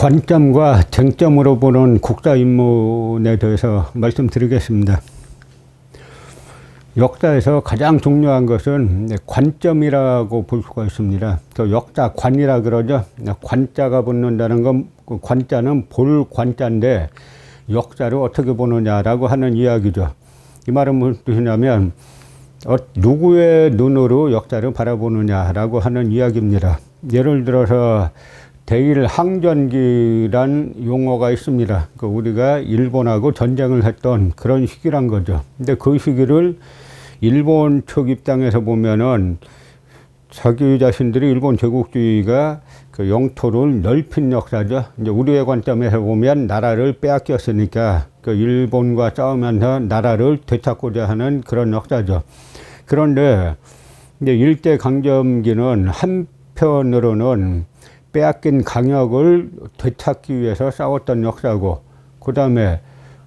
관점과 쟁점으로 보는 국사인문에 대해서 말씀드리겠습니다. 역사에서 가장 중요한 것은 관점이라고 볼 수가 있습니다. 또 역사관이라 그러죠. 관자가 붙는다는 건 그 관자는 볼 관자인데 역사를 어떻게 보느냐라고 하는 이야기죠. 이 말은 무슨 뜻이냐면 누구의 눈으로 역사를 바라보느냐라고 하는 이야기입니다. 예를 들어서 대일항전기란 용어가 있습니다. 우리가 일본하고 전쟁을 했던 그런 시기란 거죠. 근데 그 시기를 일본 측 입장에서 보면은 자기 자신들이 일본 제국주의가 그 영토를 넓힌 역사죠. 이제 우리의 관점에서 보면 나라를 빼앗겼으니까 그 일본과 싸우면서 나라를 되찾고자 하는 그런 역사죠. 그런데 이제 일제강점기는 한편으로는 빼앗긴 강역을 되찾기 위해서 싸웠던 역사고, 그 다음에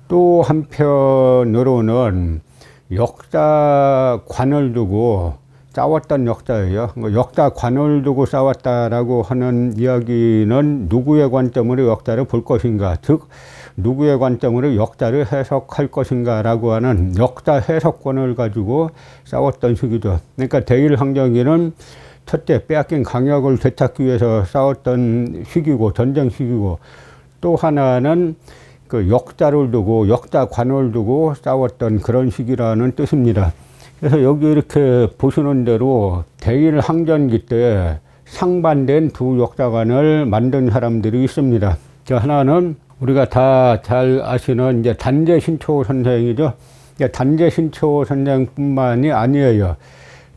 또 한편으로는 역사관을 두고 싸웠던 역사예요. 역사관을 두고 싸웠다라고 하는 이야기는 누구의 관점으로 역사를 볼 것인가, 즉 누구의 관점으로 역사를 해석할 것인가라고 하는 역사 해석권을 가지고 싸웠던 시기죠. 그러니까 대일항전기는 첫째, 빼앗긴 강역을 되찾기 위해서 싸웠던 시기고, 전쟁 시기고, 또 하나는 그 역사를 두고, 역사관을 두고 싸웠던 그런 시기라는 뜻입니다. 그래서 여기 이렇게 보시는 대로 대일항전기 때 상반된 두 역사관을 만든 사람들이 있습니다. 그 하나는 우리가 다 잘 아시는 이제 단재신초 선생이죠. 단재신초 선생뿐만이 아니에요.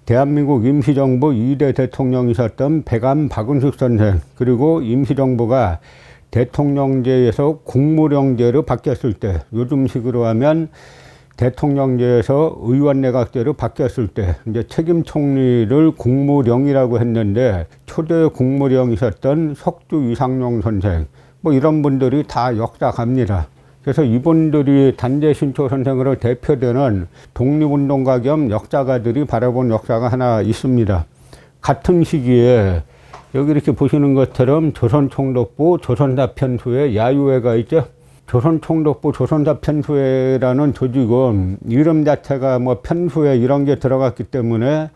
대한민국 임시정부 2대 대통령이셨던 백암 박은숙 선생, 그리고 임시정부가 대통령제에서 국무령제로 바뀌었을 때, 요즘식으로 하면 대통령제에서 의원내각제로 바뀌었을 때 이제 책임 총리를 국무령이라고 했는데 초대 국무령이셨던 석주 이상용 선생, 뭐 이런 분들이 다 역사갑니다. 그래서 이분들이 단재신초 선생으로 대표되는 독립운동가 겸 역사가들이 바라본 역사가 하나 있습니다. 같은 시기에 여기 이렇게 보시는 것처럼 조선총독부 조선사편수회 야유회가 있죠. 조선총독부 조선사편수회라는 조직은 이름 자체가 뭐 편수회 이런 게 들어갔기 때문에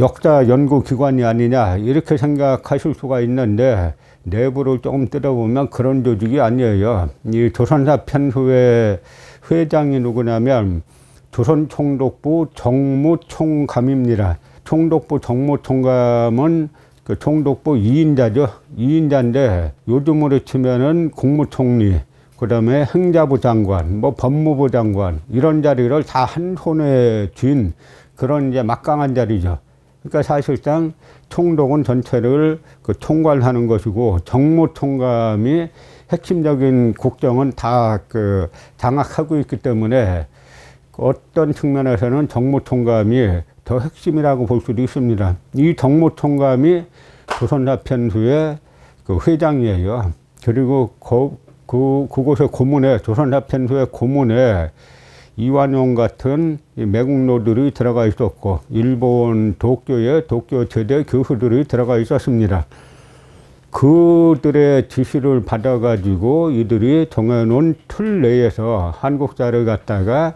역사 연구기관이 아니냐 이렇게 생각하실 수가 있는데, 내부를 조금 뜯어보면 그런 조직이 아니에요. 이 조선사편수회 회장이 누구냐면 조선총독부 정무총감입니다. 총독부 정무총감은 그 총독부 2인자죠. 2인자인데 요즘으로 치면은 국무총리, 그 다음에 행자부 장관, 뭐 법무부 장관, 이런 자리를 다 한 손에 쥔 그런 이제 막강한 자리죠. 그러니까 사실상 총독은 전체를 그 총괄하는 것이고, 정무총감이 핵심적인 국정은 다 그 장악하고 있기 때문에 어떤 측면에서는 정무총감이 더 핵심이라고 볼 수도 있습니다. 이 정무총감이 조선사편수의 그 회장이에요. 그리고 그곳의 고문에, 조선사편수의 고문에 이완용 같은 매국노들이 들어가 있었고, 일본 도쿄의 도쿄제대 교수들이 들어가 있었습니다. 그들의 지시를 받아가지고 이들이 정해놓은 틀 내에서 한국사를 갖다가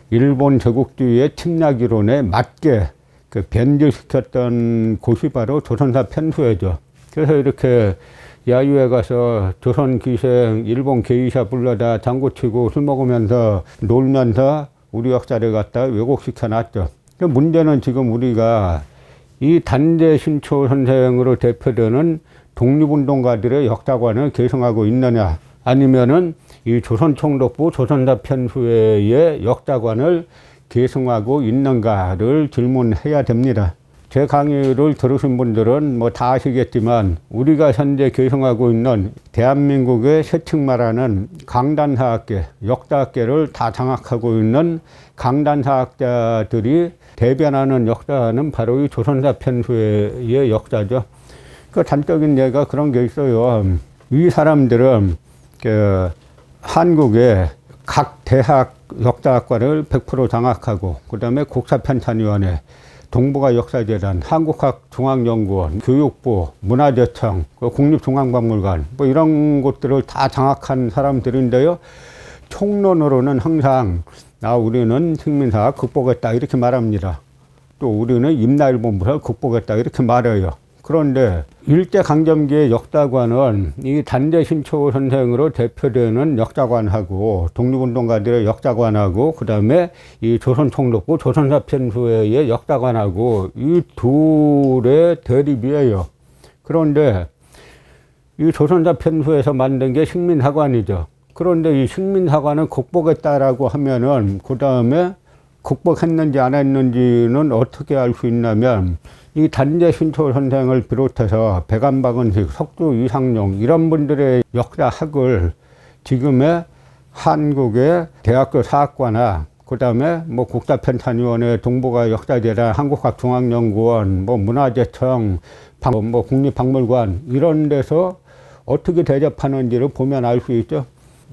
일본 제국주의의 침략 이론에 맞게 그 변질시켰던 곳이 바로 조선사편수회죠. 그래서 이렇게 야유회 가서 조선 기생 일본 게이샤 불러다 장구치고 술 먹으면서 놀면서 우리 역사를 갖다 왜곡시켜 놨죠. 문제는 지금 우리가 이 단재신초 선생으로 대표되는 독립운동가들의 역사관을 계승하고 있느냐, 아니면은 이 조선총독부 조선사편수회의 역사관을 계승하고 있는가를 질문해야 됩니다. 제 강의를 들으신 분들은 뭐 다 아시겠지만, 우리가 현재 계승하고 있는 대한민국의 세층 말하는 강단사학계, 역사학계를 다 장악하고 있는 강단사학자들이 대변하는 역사는 바로 이 조선사편수회의 역사죠. 그 단적인 예가 그런 게 있어요. 이 사람들은 그 한국의 각 대학 역사학과를 100% 장악하고, 그 다음에 국사편찬위원회, 동북아 역사재단, 한국학중앙연구원, 교육부, 문화재청, 국립중앙박물관 뭐 이런 곳들을 다 장악한 사람들인데요. 총론으로는 항상 우리는 식민사 극복했다 이렇게 말합니다. 또 우리는 임나일본부를 극복했다 이렇게 말해요. 그런데 일제강점기의 역사관은 이 단재신초 선생으로 대표되는 역사관하고 독립운동가들의 역사관하고 그 다음에 이 조선총독부 조선사편수회의 역사관하고 이 둘의 대립이에요. 그런데 이 조선사편수에서 만든 게 식민사관이죠. 그런데 이 식민사관을 극복했다라고 하면은 그 다음에 극복했는지 안 했는지는 어떻게 알 수 있냐면 이 단재신초 선생을 비롯해서 백안박은식, 석두 이상용 이런 분들의 역사학을 지금의 한국의 대학교 사학과나 그 다음에 뭐 국사편찬위원회, 동북아 역사재단, 한국학중앙연구원, 뭐 문화재청, 뭐 국립박물관 이런 데서 어떻게 대접하는지를 보면 알 수 있죠.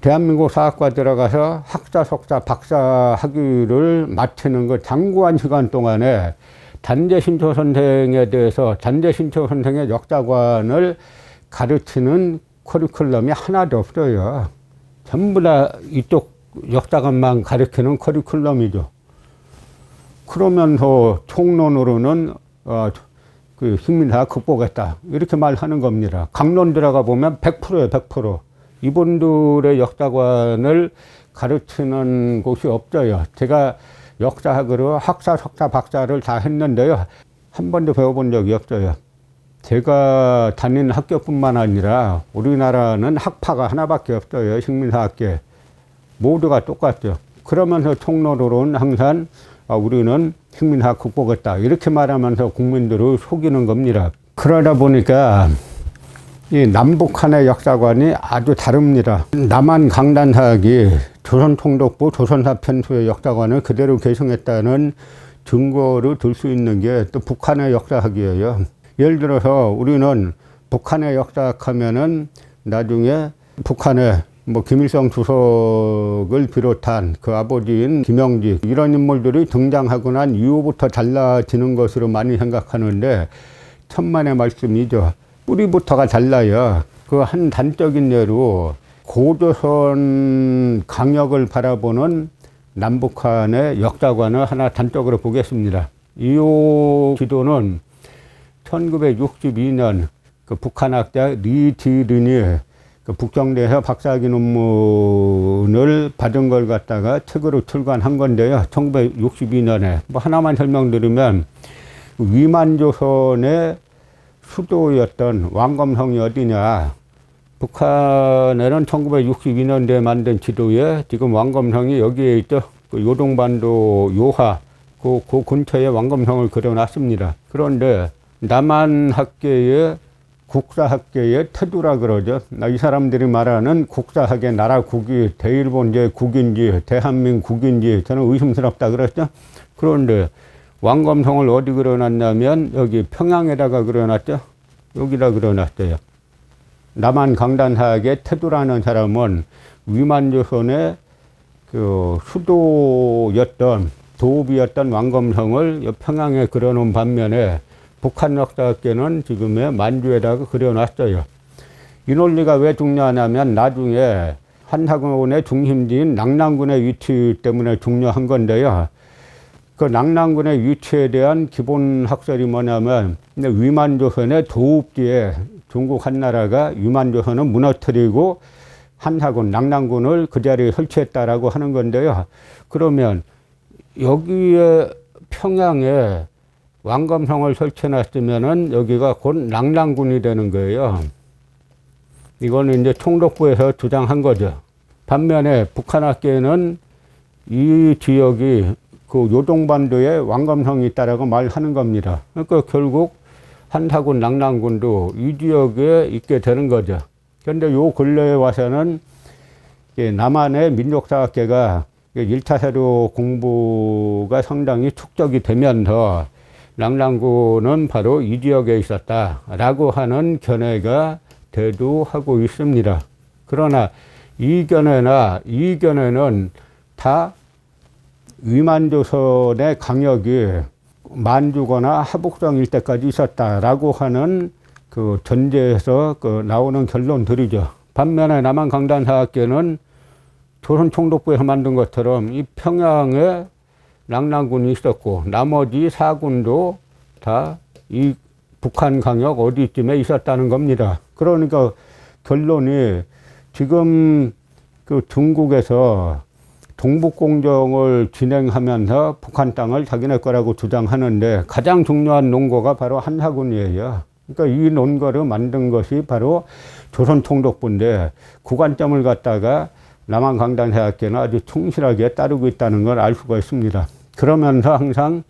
대한민국 사학과 들어가서 학사, 석사, 박사 학위를 마치는 그 장구한 시간 동안에 단재신초 선생에 대해서 단재신초 선생의 역사관을 가르치는 커리큘럼이 하나도 없어요. 전부 다 이쪽 역사관만 가르치는 커리큘럼이죠. 그러면서 총론으로는 그 식민사 극복했다 이렇게 말하는 겁니다. 강론 들어가 보면 100%예요. 100%. 이분들의 역사관을 가르치는 곳이 없어요. 제가 역사학으로 학사, 석사, 박사를 다 했는데요. 한 번도 배워본 적이 없어요. 제가 다닌 학교뿐만 아니라 우리나라는 학파가 하나밖에 없어요. 식민사학계. 모두가 똑같죠. 그러면서 총론으로는 항상 우리는 식민사 극복했다 이렇게 말하면서 국민들을 속이는 겁니다. 그러다 보니까 이 남북한의 역사관이 아주 다릅니다. 남한 강단사학이 조선총독부 조선사편수의 역사관을 그대로 계승했다는 증거를 들 수 있는 게 또 북한의 역사학이에요. 예를 들어서 우리는 북한의 역사학하면은 나중에 북한의 뭐 김일성 주석을 비롯한 그 아버지인 김영직 이런 인물들이 등장하고 난 이후부터 달라지는 것으로 많이 생각하는데 천만의 말씀이죠. 뿌리부터가 달라요. 그 한 단적인 예로 고조선 강역을 바라보는 남북한의 역사관을 하나 단적으로 보겠습니다. 이 지도는 1962년 그 북한학자 리지른이 그 북경대에서 박사학위 논문을 받은 걸 갖다가 책으로 출간한 건데요. 1962년에 뭐 하나만 설명드리면 위만조선의 수도였던 왕검성이 어디냐. 북한에는 1962년대에 만든 지도에 지금 왕검성이 여기에 있죠. 그 요동반도 요하 그 근처에 왕검성을 그려놨습니다. 그런데 남한학계의 국사학계의 태두라 그러죠. 이 사람들이 말하는 국사학의 나라국이 대일본제 국인지 대한민국인지 저는 의심스럽다 그랬죠. 그런데 왕검성을 어디 그려놨냐면 여기 평양에다가 그려놨죠. 여기다 그려놨어요. 남한 강단사학의 태두라는 사람은 위만조선의 그 수도였던 도읍이었던 왕검성을 평양에 그려놓은 반면에 북한 역사학계는 지금의 만주에다가 그려놨어요. 이 논리가 왜 중요하냐면 나중에 한사군의 중심지인 낙랑군의 위치 때문에 중요한 건데요. 그 낙랑군의 위치에 대한 기본 학설이 뭐냐면 위만조선의 도읍지에 중국 한나라가 위만조선을 무너뜨리고 한사군, 낙랑군을 그 자리에 설치했다라고 하는 건데요. 그러면 여기에 평양에 왕검성을 설치해놨으면은 여기가 곧 낙랑군이 되는 거예요. 이거는 이제 총독부에서 주장한 거죠. 반면에 북한학계는 이 지역이 그 요동반도에 왕검성이 있다라고 말하는 겁니다. 그러니까 결국 한사군, 낙랑군도 이 지역에 있게 되는 거죠. 그런데 요 근래에 와서는 남한의 민족사학계가 1차 세력 공부가 상당히 축적이 되면서 낙랑군은 바로 이 지역에 있었다라고 하는 견해가 대두하고 있습니다. 그러나 이 견해는 다 위만조선의 강역이 만주거나 하북성 일대까지 있었다라고 하는 그 전제에서 그 나오는 결론들이죠. 반면에 남한강단사학계는 조선총독부에서 만든 것처럼 이 평양에 랑랑군이 있었고 나머지 4군도 다 이 북한 강역 어디쯤에 있었다는 겁니다. 그러니까 결론이 지금 그 중국에서 동북공정을 진행하면서 북한 땅을 자기네 거라고 주장하는데 가장 중요한 논거가 바로 한사군이에요. 그러니까 이 논거를 만든 것이 바로 조선총독부인데 그 관점을 갖다가 남한강단사학계는 아주 충실하게 따르고 있다는 걸 알 수가 있습니다. 그러면서 항상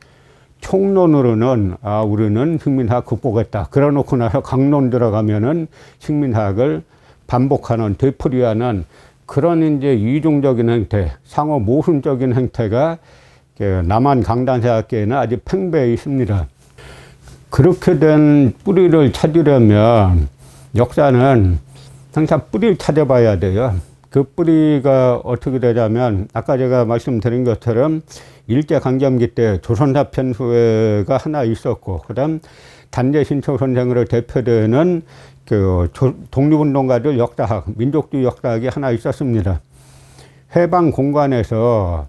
총론으로는 우리는 식민사학 극복했다. 그러놓고 나서 강론 들어가면은 식민사학을 반복하는 되풀이하는 그런 이제 이중적인 행태, 상호 모순적인 행태가 남한강단사학계에는 아주 팽배해 있습니다. 그렇게 된 뿌리를 찾으려면 역사는 항상 뿌리를 찾아봐야 돼요. 그 뿌리가 어떻게 되냐면 아까 제가 말씀드린 것처럼 일제강점기 때 조선사 편수회가 하나 있었고 그다음 단재신초 선생으로 대표되는 그 독립운동가들 역사학, 민족주의 역사학이 하나 있었습니다. 해방공관에서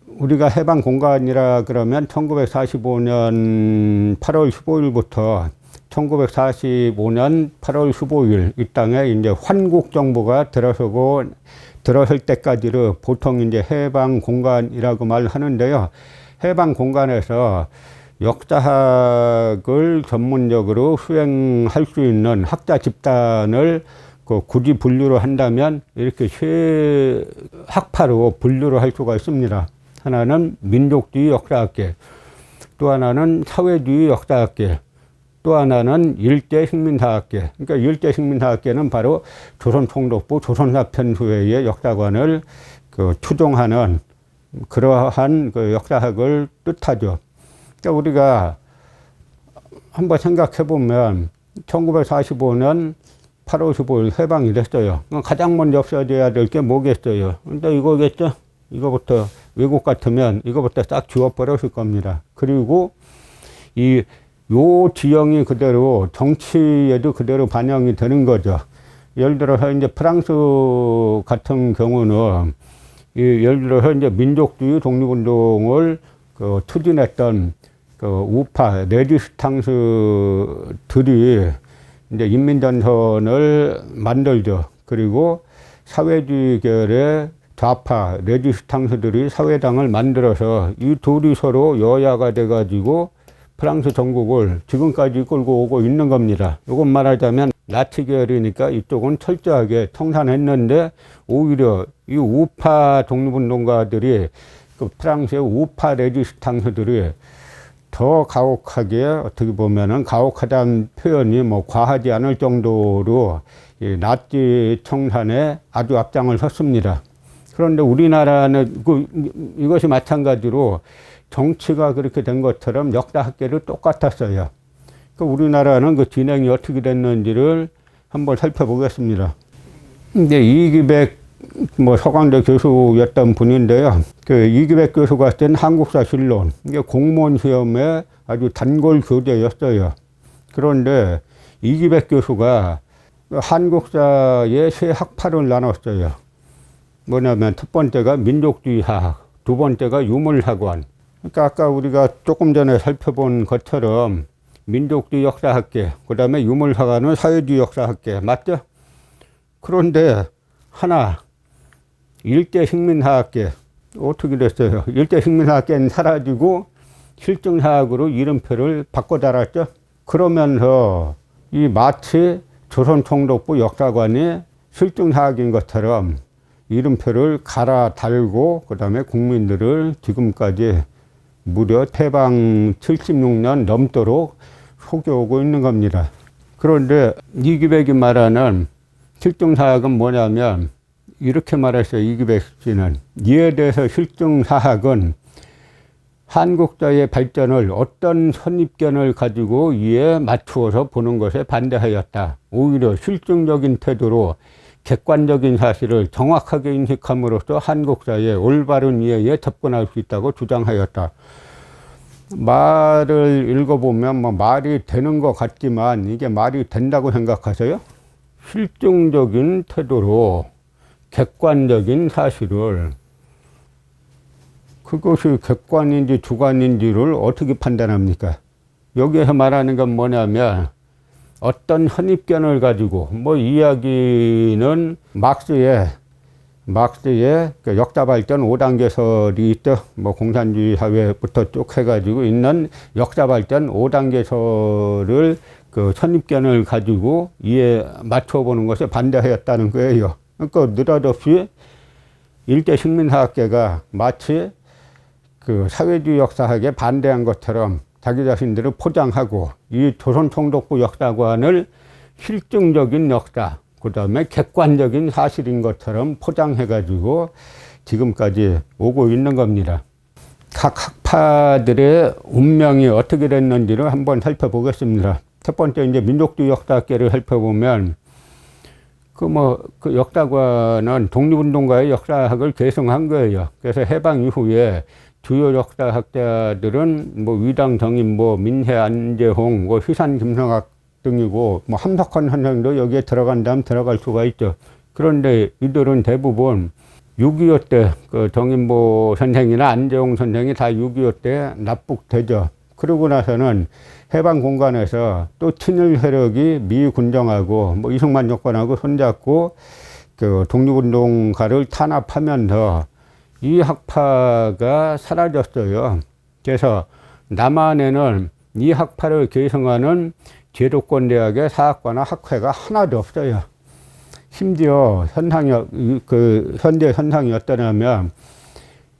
우리가 해방공관이라 그러면 1945년 8월 15일부터 1945년 8월 15일 이 땅에 이제 환국정부가 들어설 때까지를 보통 이제 해방공관이라고 말하는데요. 해방공관에서 역사학을 전문적으로 수행할 수 있는 학자 집단을 굳이 분류를 한다면 이렇게 세 학파로 분류를 할 수가 있습니다. 하나는 민족주의 역사학계, 또 하나는 사회주의 역사학계, 또 하나는 일제식민사학계. 그러니까 일제식민사학계는 바로 조선총독부 조선사편수회의 역사관을 추종하는 그러한 그 역사학을 뜻하죠. 그러니까 우리가 한번 생각해 보면 1945년 8월 15일 해방이 됐어요. 가장 먼저 없어져야 될 게 뭐겠어요? 근데 이거겠죠? 이거부터 외국 같으면 이거부터 싹 지워버렸을 겁니다. 그리고 요 지형이 그대로 정치에도 그대로 반영이 되는 거죠. 예를 들어서 이제 프랑스 같은 경우는 예를 들어서 이제 민족주의 독립운동을 추진했던 우파 레지스탕스들이 이제 인민전선을 만들죠. 그리고 사회주의 계열의 좌파 레지스탕스들이 사회당을 만들어서 이 둘이 서로 여야가 돼가지고 프랑스 전국을 지금까지 끌고 오고 있는 겁니다. 이건 말하자면 나치 계열이니까 이쪽은 철저하게 청산했는데 오히려 이 우파 독립운동가들이 그 프랑스의 우파 레지스탕스들이 더 가혹하게 어떻게 보면은 가혹하다는 표현이 뭐 과하지 않을 정도로 이 나치 청산에 아주 앞장을 섰습니다. 그런데 우리나라는 이것이 마찬가지로 정치가 그렇게 된 것처럼 역사학계도 똑같았어요. 그러니까 우리나라는 그 진행이 어떻게 됐는지를 한번 살펴보겠습니다. 이제 이기백 서강대 교수였던 분인데요. 그 이기백 교수가 쓴 한국사실론, 이게 공무원 시험에 아주 단골 교재였어요. 그런데 이기백 교수가 한국사의 세 학파를 나눴어요. 뭐냐면 첫 번째가 민족주의학, 두 번째가 유물학원. 그러니까 아까 우리가 조금 전에 살펴본 것처럼 민족주의 역사학계, 그 다음에 유물학원은 사회주의 역사학계, 맞죠? 그런데 하나, 일제식민사학계 어떻게 됐어요? 일제식민사학계는 사라지고 실증사학으로 이름표를 바꿔 달았죠. 그러면서 이 마치 조선총독부 역사관이 실증사학인 것처럼 이름표를 갈아 달고 그 다음에 국민들을 지금까지 무려 태방 76년 넘도록 속여오고 있는 겁니다. 그런데 이기백이 말하는 실증사학은 뭐냐면 이렇게 말했어요. 이기백 씨는 이에 대해서 실증사학은 한국사의 발전을 어떤 선입견을 가지고 이에 맞추어서 보는 것에 반대하였다. 오히려 실증적인 태도로 객관적인 사실을 정확하게 인식함으로써 한국사의 올바른 이해에 접근할 수 있다고 주장하였다. 말을 읽어보면 뭐 말이 되는 것 같지만 이게 말이 된다고 생각하세요? 실증적인 태도로 객관적인 사실을, 그것이 객관인지 주관인지를 어떻게 판단합니까? 여기에서 말하는 건 뭐냐면 어떤 선입견을 가지고 뭐 이야기는 막스의 그 역사 발전 5단계설이 있죠. 뭐 공산주의 사회부터 쭉 해가지고 있는 역사 발전 5단계설을 그 선입견을 가지고 이에 맞춰보는 것에 반대하였다는 거예요. 그러니까 느닷없이 일제 식민사학계가 마치 그 사회주의 역사학에 반대한 것처럼 자기 자신들을 포장하고 이 조선총독부 역사관을 실증적인 역사, 그 다음에 객관적인 사실인 것처럼 포장해가지고 지금까지 오고 있는 겁니다. 각 학파들의 운명이 어떻게 됐는지를 한번 살펴보겠습니다. 첫 번째, 이제 민족주의 역사학계를 살펴보면, 그 역사관은 독립운동가의 역사학을 계승한 거예요. 그래서 해방 이후에 주요 역사학자들은 뭐 위당 정인보, 민해 안재홍, 뭐 희산 김성학 등이고, 뭐 함석헌 선생도 여기에 들어간다면 들어갈 수가 있죠. 그런데 이들은 대부분 6.25 때 그 정인보 선생이나 안재홍 선생이 다 6.25 때 납북되죠. 그러고 나서는 해방 공간에서 또 친일 세력이 미군정하고 뭐 이승만 정권하고 손잡고 그 독립운동가를 탄압하면서 이 학파가 사라졌어요. 그래서 남한에는 이 학파를 계승하는 제도권 대학의 사학과나 학회가 하나도 없어요. 심지어 현재 현상이 어떠냐면,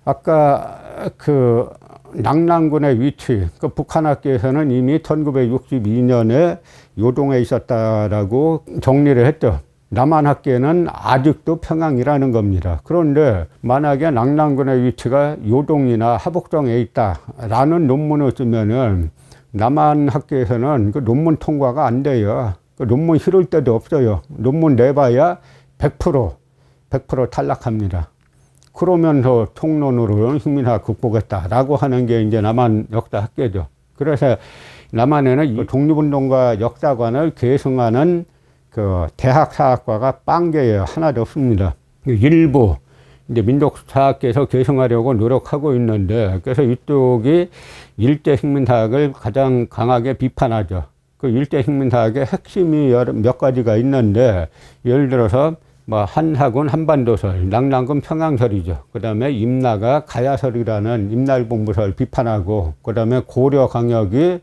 아까 그 낙랑군의 위치, 그 북한 학계에서는 이미 1962년에 요동에 있었다라고 정리를 했죠. 남한 학계는 아직도 평양이라는 겁니다. 그런데 만약에 낙랑군의 위치가 요동이나 하복정에 있다라는 논문을 쓰면은 남한 학계에서는 그 논문 통과가 안 돼요. 그 논문 실을 때도 없어요. 논문 내봐야 100% 탈락합니다. 그러면서 총론으로 식민사 극복했다라고 하는 게 이제 남한 역사 학계죠. 그래서 남한에는 이 독립운동가 역사관을 계승하는 그 대학 사학과가 빵개예요. 하나도 없습니다. 일부 이제 민족사학계에서 계승하려고 노력하고 있는데, 그래서 이쪽이 일제 식민사학을 가장 강하게 비판하죠. 그 일제 식민사학의 핵심이 몇 가지가 있는데, 예를 들어서 뭐 한학은 한반도설, 낙랑군 평양설이죠. 그 다음에 임나가 가야설이라는 임날본부설 비판하고, 그 다음에 고려광역이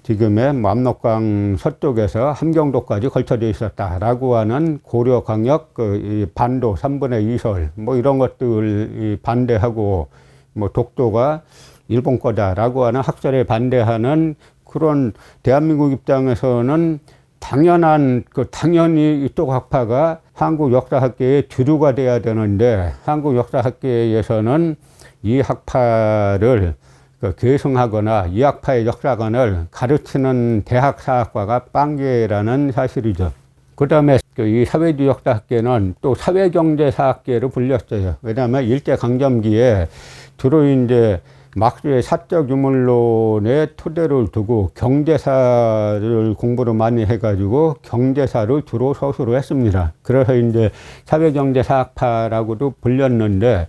지금의 압록강 서쪽에서 함경도까지 걸쳐져 있었다라고 하는 고려광역 그 반도 3분의 2설, 뭐 이런 것들 반대하고, 뭐 독도가 일본 거다라고 하는 학설에 반대하는 그런 대한민국 입장에서는 당연히 이쪽 학파가 한국 역사학계의 주류가 돼야 되는데, 한국 역사학계에서는 이 학파를 계승하거나 이 학파의 역사관을 가르치는 대학사학과가 빵개라는 사실이죠. 그 다음에 이 사회주의 역사학계는 또 사회경제사학계로 불렸어요. 왜냐하면 일제강점기에 주로 이제 막스의 사적 유물론의 토대를 두고 경제사를 공부를 많이 해가지고 경제사를 주로 서술을 했습니다. 그래서 이제 사회경제사학파라고도 불렸는데,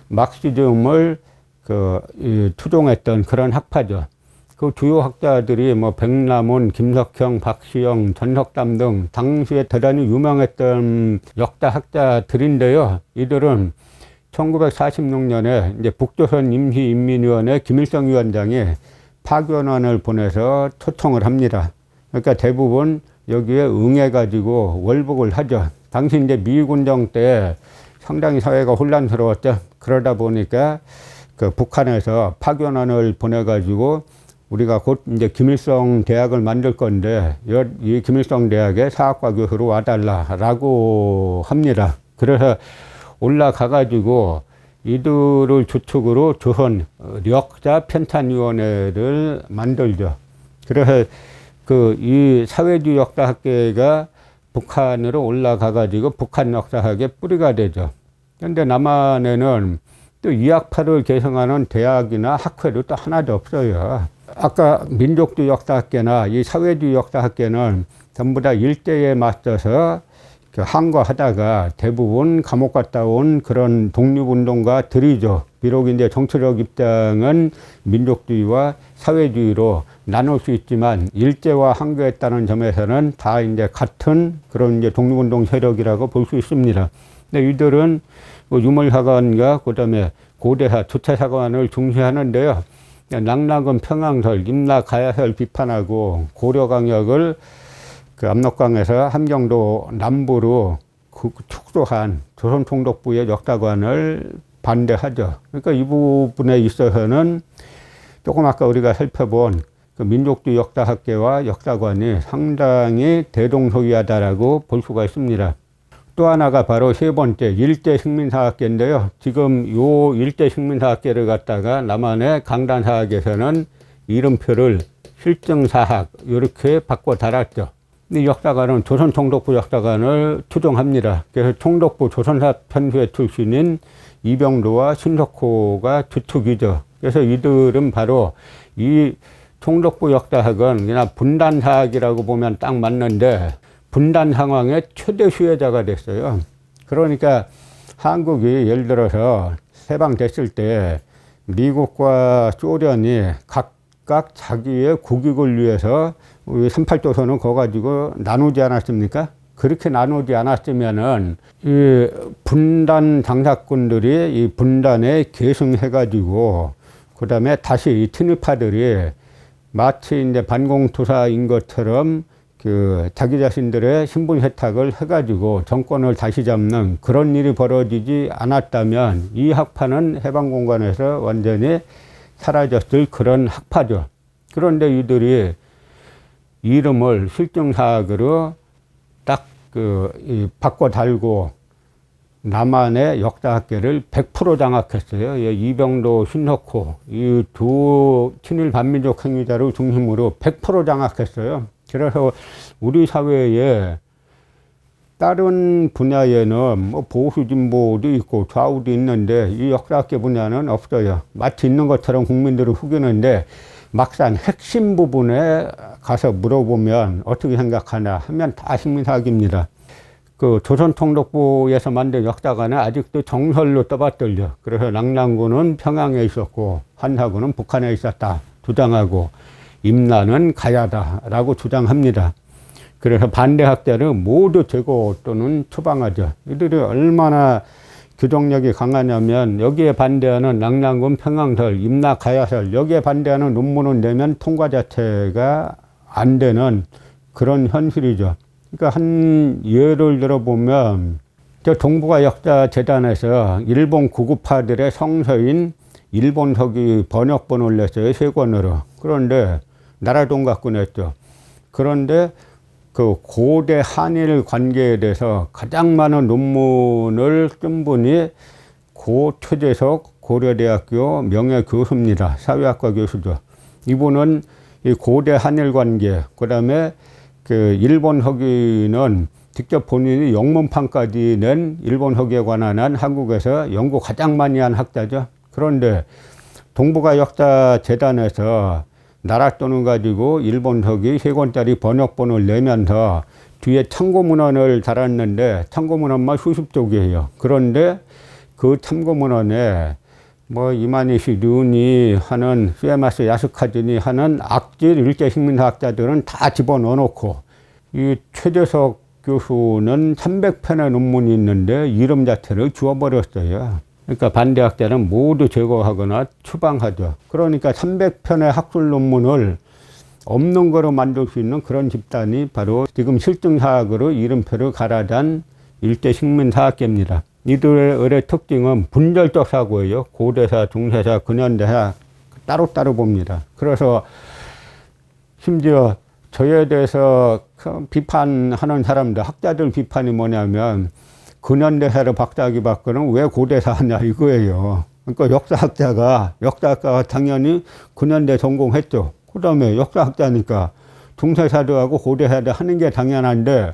막시즘을 추종했던 그런 학파죠. 그 주요 학자들이 뭐 백남훈, 김석형, 박시영, 전석담 등 당시에 대단히 유명했던 역사 학자들인데요. 이들은 1946년에 이제 북조선 임시인민위원회 김일성 위원장이 파견원을 보내서 초청을 합니다. 그러니까 대부분 여기에 응해가지고 월북을 하죠. 당시 이제 미군정 때 상당히 사회가 혼란스러웠죠. 그러다 보니까 그 북한에서 파견원을 보내가지고 우리가 곧 이제 김일성 대학을 만들 건데 이 김일성 대학에 사학과 교수로 와달라라고 합니다. 그래서 올라가가지고 이들을 주축으로 조선 역사 편찬위원회를 만들죠. 그래서 이 사회주의 역사학계가 북한으로 올라가가지고 북한 역사학의 뿌리가 되죠. 그런데 남한에는 또 이학파를 개성하는 대학이나 학회도 또 하나도 없어요. 아까 민족주의 역사학계나 이 사회주의 역사학계는 전부 다 일제에 맞서서 항거하다가 대부분 감옥 갔다 온 그런 독립운동가들이죠. 비록 이제 정치적 입장은 민족주의와 사회주의로 나눌 수 있지만 일제와 항거했다는 점에서는 다 이제 같은 그런 이제 독립운동 세력이라고 볼 수 있습니다. 근데 이들은 유물사관과 그다음에 고대사, 주체사관을 중시하는데요. 낙낙은 평양설, 임나 가야설 비판하고 고려강역을 압록강에서 함경도 남부로 축소한 조선총독부의 역사관을 반대하죠. 그러니까 이 부분에 있어서는 조금 아까 우리가 살펴본 그 민족주의 역사학계와 역사관이 상당히 대동소이하다라고 볼 수가 있습니다. 또 하나가 바로 세 번째 일제식민사학계인데요. 지금 요 일제식민사학계를 갖다가 남한의 강단사학에서는 이름표를 실증사학 이렇게 바꿔 달았죠. 이 역사관은 조선총독부 역사관을 추종합니다. 그래서 총독부 조선사 편수의 출신인 이병도와 신석호가 주축이죠. 그래서 이들은 바로 이 총독부 역사학은 그냥 분단사학이라고 보면 딱 맞는데 분단 상황의 최대 수혜자가 됐어요. 그러니까 한국이 예를 들어서 해방됐을 때 미국과 소련이 각각 자기의 국익을 위해서 우리 38조선은 그거 가지고 나누지 않았습니까? 그렇게 나누지 않았으면은 이 분단 장사꾼들이 이 분단에 계승해가지고 그 다음에 다시 이 친일파들이 마치 이제 반공투사인 것처럼 그 자기 자신들의 신분 세탁을 해가지고 정권을 다시 잡는 그런 일이 벌어지지 않았다면 이 학파는 해방공간에서 완전히 사라졌을 그런 학파죠. 그런데 이들이 이름을 실증사학으로 딱 바꿔 달고 남한의 역사학계를 100% 장악했어요. 이병도, 신석호 이 두 친일 반민족 행위자를 중심으로 100% 장악했어요. 그래서 우리 사회에 다른 분야에는 뭐 보수 진보도 있고 좌우도 있는데 이 역사학계 분야는 없어요. 마치 있는 것처럼 국민들을 후기는데 막상 핵심 부분에 가서 물어보면 어떻게 생각하나 하면 다 식민사학입니다. 그 조선총독부에서 만든 역사관은 아직도 정설로 떠받들려. 그래서 낙랑군은 평양에 있었고 한사군은 북한에 있었다 주장하고 임나는 가야다라고 주장합니다. 그래서 반대학자는 모두 제거 또는 추방하죠. 이들이 얼마나 규정력이 강하냐면 여기에 반대하는 낙랑군 평양설, 임나 가야설 여기에 반대하는 논문을 내면 통과 자체가 안 되는 그런 현실이죠. 그러니까 한 예를 들어보면 저 동북아 역사재단에서 일본 구구파들의 성서인 일본 서기 번역본을 냈어요. 세 권으로. 그런데 나라돈 갖고 냈죠. 그런데 그 고대 한일 관계에 대해서 가장 많은 논문을 쓴 분이 고 최재석 고려대학교 명예교수입니다. 사회학과 교수죠. 이분은 이 고대 한일 관계, 그 다음에 그 일본 서기는 직접 본인이 영문판까지 낸 일본 서기에 관한 한 한국에서 연구 가장 많이 한 학자죠. 그런데 동북아 역사재단에서 나라돈을 가지고 일본 서기 3권짜리 번역본을 내면서 뒤에 참고문헌을 달았는데 참고문헌만 수십 쪽이에요. 그런데 그 참고문헌에 뭐 이마니시 류니 하는 수에마스 야스카즈니 하는 악질 일제식민사학자들은 다 집어넣어 놓고 이 최재석 교수는 300편의 논문이 있는데 이름 자체를 지워버렸어요. 그러니까 반대학자는 모두 제거하거나 추방하죠. 그러니까 300편의 학술 논문을 없는 거로 만들 수 있는 그런 집단이 바로 지금 실증사학으로 이름표를 갈아단 일제식민사학계입니다. 이들의 특징은 분절적 사고예요. 고대사, 중세사, 근현대사 따로따로 봅니다. 그래서 심지어 저에 대해서 비판하는 사람들, 학자들 비판이 뭐냐면 근현대사를 박사학위 받고는 왜 고대사 하냐 이거예요. 그러니까 역사학자가 당연히 근현대 전공했죠. 그 다음에 역사학자니까 중세사도 하고 고대사도 하는 게 당연한데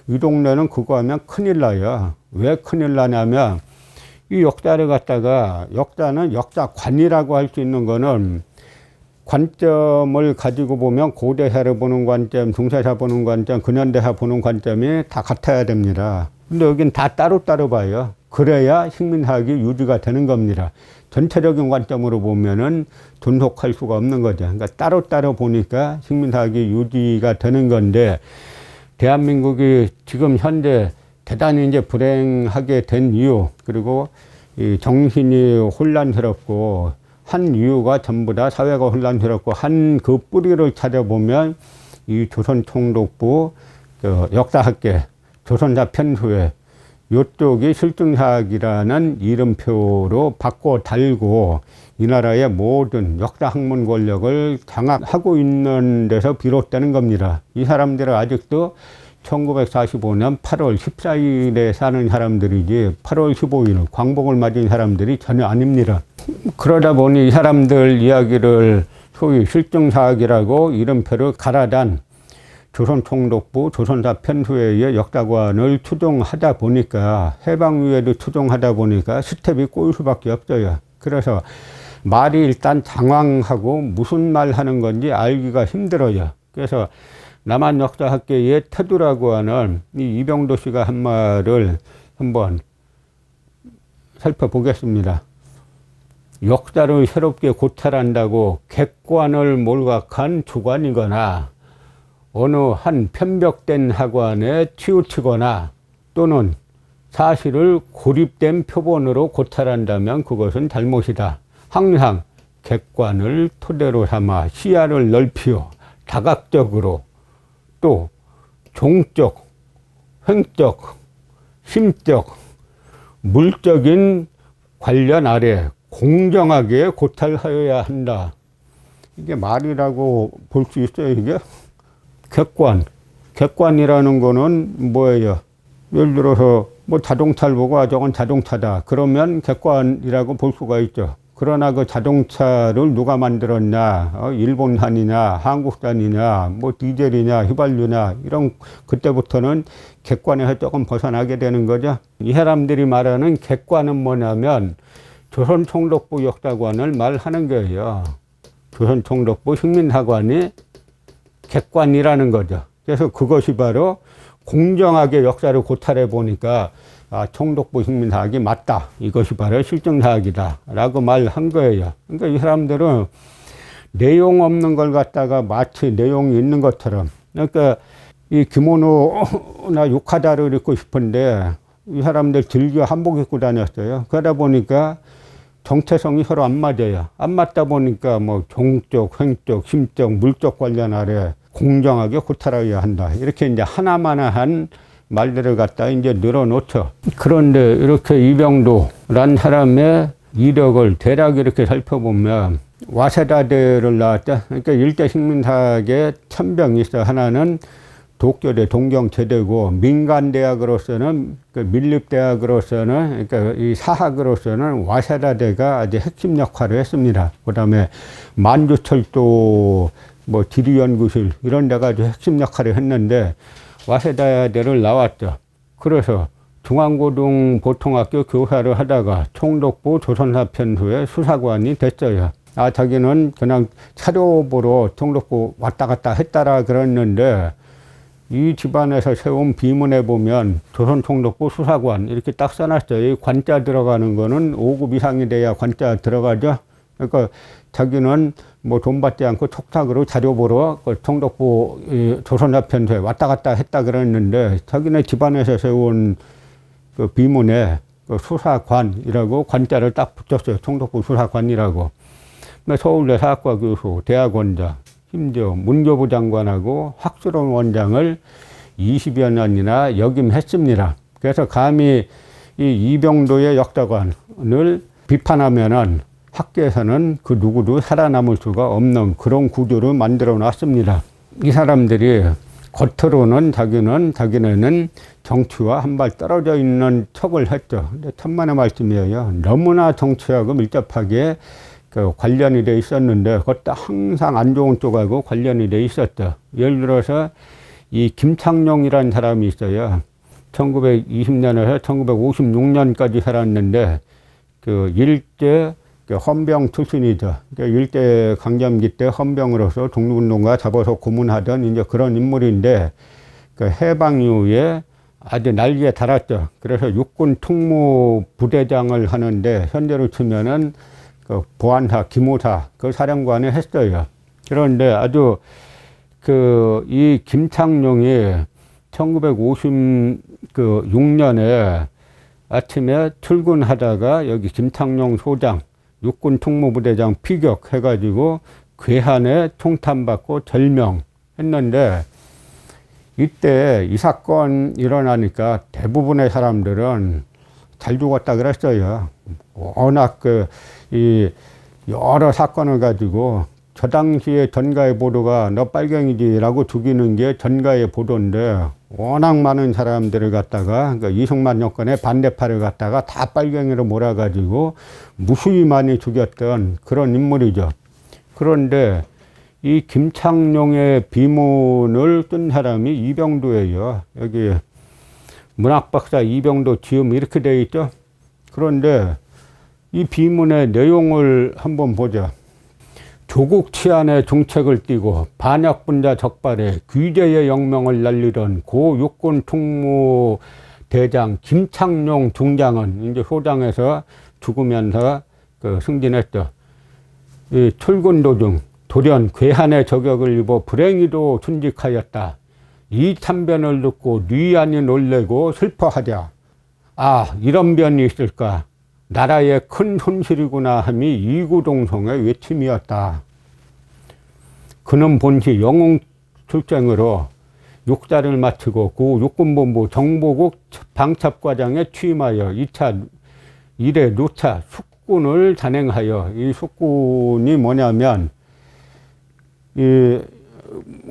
이 동네는 그거 하면 큰일 나요. 왜 큰일 나냐면 이 역자를 갖다가 역자는 역자관이라고 할 수 있는 거는 관점을 가지고 보면 고대사를 보는 관점, 중세사 보는 관점, 근현대사 보는 관점이 다 같아야 됩니다. 근데 여긴 다 따로따로 봐요. 그래야 식민사학이 유지가 되는 겁니다. 전체적인 관점으로 보면은 존속할 수가 없는 거죠. 그러니까 따로따로 보니까 식민사학이 유지가 되는 건데, 대한민국이 지금 현재 대단히 이제 불행하게 된 이유, 그리고 이 정신이 혼란스럽고 한 이유가 전부 다 사회가 혼란스럽고 한 그 뿌리를 찾아보면 이 조선총독부 역사학계 조선사 편수회 요쪽이 실증사학이라는 이름표로 바꿔 달고 이 나라의 모든 역사 학문 권력을 장악하고 있는 데서 비롯되는 겁니다. 이 사람들은 아직도 1945년 8월 14일에 사는 사람들이지 8월 15일 광복을 맞은 사람들이 전혀 아닙니다. 그러다 보니 이 사람들 이야기를 소위 실증사학이라고 이름표를 갈아단 조선총독부 조선사 편수회의 역사관을 추종하다 보니까, 해방위에도 추종하다 보니까 스텝이 꼬일 수밖에 없어요. 그래서 말이 일단 장황하고 무슨 말 하는 건지 알기가 힘들어요. 그래서 남한역사학계의 태두라고 하는 이 이병도 씨가 한 말을 한번 살펴보겠습니다. 역사를 새롭게 고찰한다고 객관을 몰각한 주관이거나 어느 한 편벽된 학관에 치우치거나 또는 사실을 고립된 표본으로 고찰한다면 그것은 잘못이다. 항상 객관을 토대로 삼아 시야를 넓히어 다각적으로 또 종적, 횡적, 심적, 물적인 관련 아래 공정하게 고찰하여야 한다. 이게 말이라고 볼 수 있어요, 이게? 객관이라는 거는 뭐예요? 예를 들어서 뭐 자동차를 보고 아 저건 자동차다 그러면 객관이라고 볼 수가 있죠. 그러나 그 자동차를 누가 만들었냐, 일본산이냐 한국산이냐 뭐 디젤이냐 휘발유냐 이런, 그때부터는 객관에서 조금 벗어나게 되는 거죠. 이 사람들이 말하는 객관은 뭐냐면 조선총독부 역사관을 말하는 거예요. 조선총독부 식민사관이 객관이라는 거죠. 그래서 그것이 바로 공정하게 역사를 고찰해 보니까 아, 총독부 식민사학이 맞다. 이것이 바로 실증사학이다. 라고 말한 거예요. 그러니까 이 사람들은 내용 없는 걸 갖다가 마치 내용이 있는 것처럼, 그러니까 이 기모노나 유카다를 입고 싶은데 이 사람들 즐겨 한복 입고 다녔어요. 그러다 보니까 정체성이 서로 안 맞아요. 안 맞다 보니까 뭐 종적, 횡적, 심적, 물적 관련 아래 공정하게 고찰해야 한다. 이렇게 이제 하나마나한 말들을 갖다 이제 늘어놓죠. 그런데 이렇게 이병도란 사람의 이력을 대략 이렇게 살펴보면 와세다대를 나왔죠. 그러니까 일대 식민사학에 천병이 있어. 하나는 독교대 동경제대고, 민간대학으로서는 그 밀립대학으로서는 그러니까 이 사학으로서는 와세다대가 아주 핵심 역할을 했습니다. 그 다음에 만주철도 뭐 지리연구실 이런 데가 아주 핵심 역할을 했는데 와세다대를 나왔죠. 그래서 중앙고등보통학교 교사를 하다가 총독부 조선사 편수의 수사관이 됐어요. 아, 자기는 그냥 차려 보러 총독부 왔다 갔다 했다라 그랬는데 이 집안에서 세운 비문에 보면 조선총독부 수사관 이렇게 딱 써놨어요. 이 관자 들어가는 거는 5급 이상이 돼야 관자 들어가죠. 그러니까 자기는 뭐 돈 받지 않고 촉탁으로 자료 보러 그 총독부 조선사 편수에 왔다 갔다 했다 그랬는데 자기네 집안에서 세운 그 비문에 그 수사관이라고 관자를 딱 붙였어요. 총독부 수사관이라고. 서울대 사학과 교수, 대학원장, 심지어 문교부 장관하고 학술원 원장을 20여 년이나 역임했습니다. 그래서 감히 이 이병도의 역사관을 비판하면은 학계에서는 그 누구도 살아남을 수가 없는 그런 구조를 만들어 놨습니다. 이 사람들이 겉으로는 자기네는 정치와 한 발 떨어져 있는 척을 했죠. 근데 천만의 말씀이에요. 너무나 정치하고 밀접하게 그 관련이 돼 있었는데 그것도 항상 안 좋은 쪽하고 관련이 돼 있었죠. 예를 들어서 이 김창룡이라는 사람이 있어요. 1920년에서 1956년까지 살았는데 그 일제 그 헌병 출신이죠. 그러니까 일제 강점기 때 헌병으로서 독립운동가 잡아서 고문하던 이제 그런 인물인데, 그 해방 이후에 아주 날개에 달았죠. 그래서 육군 특무 부대장을 하는데, 현재로 치면은 그 보안사, 기무사 그 사령관을 했어요. 그런데 아주 이 김창룡이 1956년에 아침에 출근하다가 여기 김창룡 소장, 육군 특무부대장 피격해가지고 괴한에 총탄받고 절명했는데, 이때 이 사건 일어나니까 대부분의 사람들은 잘 죽었다 그랬어요. 워낙 이 여러 사건을 가지고, 저 당시에 전가의 보도가 너 빨갱이지라고 죽이는 게 전가의 보도인데, 워낙 많은 사람들을 갖다가 이승만 여건의 반대파를 갖다가 다 빨갱이로 몰아가지고 무수히 많이 죽였던 그런 인물이죠. 그런데 이 김창룡의 비문을 뜬 사람이 이병도예요. 여기 문학박사 이병도 지음 이렇게 되어 있죠. 그런데 이 비문의 내용을 한번 보죠. 조국 치안의 중책을 띠고 반역분자 적발에 귀재의 영명을 날리던 고 육군 특무대장 김창룡 중장은 이제 소장에서 죽으면서 승진했죠. 이 출근 도중 돌연 괴한의 저격을 입어 불행히도 순직하였다. 이 참변을 듣고 뉘안이 놀래고 슬퍼하자. 아, 이런 변이 있을까? 나라의 큰 손실이구나 함이 이구동성의 외침이었다. 그는 본시 영웅 출생으로 육사를 마치고 구 육군본부 정보국 방첩과장에 취임하여 1회 누차 숙군을 단행하여, 이 숙군이 뭐냐면 이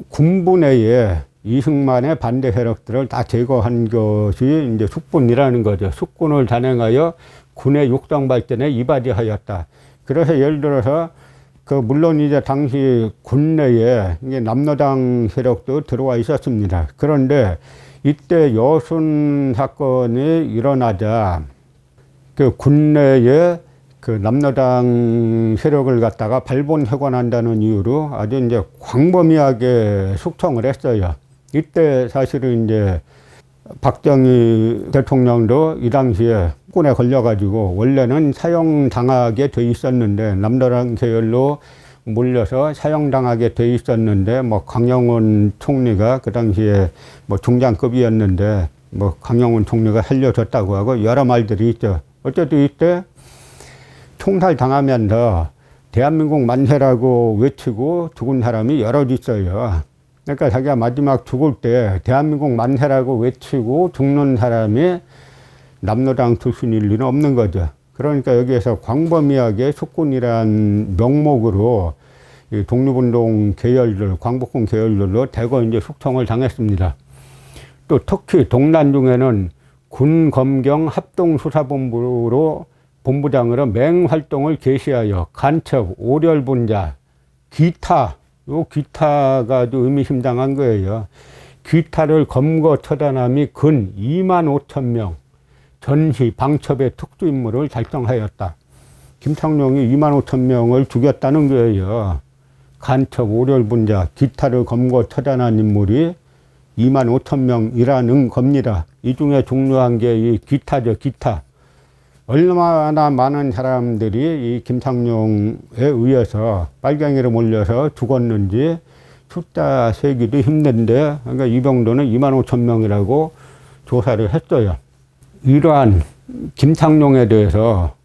군부 내에 이승만의 반대 세력들을 다 제거한 것이 이제 숙군이라는 거죠. 숙군을 단행하여 군의 육성 발전에 이바지하였다. 그래서 예를 들어서 물론 이제 당시 군 내에 이게 남로당 세력도 들어와 있었습니다. 그런데 이때 여순 사건이 일어나자 군 내에 남로당 세력을 갖다가 발본해관한다는 이유로 아주 이제 광범위하게 숙청을 했어요. 이때 사실은 이제 박정희 대통령도 이 당시에 군에 걸려가지고 원래는 사형당하게 돼 있었는데, 남로당 계열로 몰려서 사형당하게 돼 있었는데, 강영훈 총리가 그 당시에 중장급이었는데 강영훈 총리가 살려줬다고 하고 여러 말들이 있죠. 어쨌든 이때 총살 당하면서 대한민국 만세라고 외치고 죽은 사람이 여럿 있어요. 그러니까 자기가 마지막 죽을 때 대한민국 만세라고 외치고 죽는 사람이 남로당 출신일 리는 없는 거죠. 그러니까 여기에서 광범위하게 숙군이란 명목으로 이 독립운동 계열들, 광복군 계열들로 대거 이제 숙청을 당했습니다. 또 특히 동란 중에는 군검경 합동수사본부로 본부장으로 맹활동을 개시하여 간첩, 오렬분자, 기타, 요 기타가 아주 의미심장한 거예요. 기타를 검거 처단함이 근 25,000명, 전시, 방첩의 특수임무를 달성하였다. 김창룡이 25,000명을 죽였다는 거예요. 간첩, 오렬분자, 기타를 검거 처단한 인물이 25,000명이라는 겁니다. 이 중에 중요한 게 이 기타죠, 기타. 얼마나 많은 사람들이 이 김창룡에 의해서 빨갱이로 몰려서 죽었는지 숫자 세기도 힘든데, 그러니까 이병도는 25,000명이라고 조사를 했어요. 이러한 김창룡에 대해서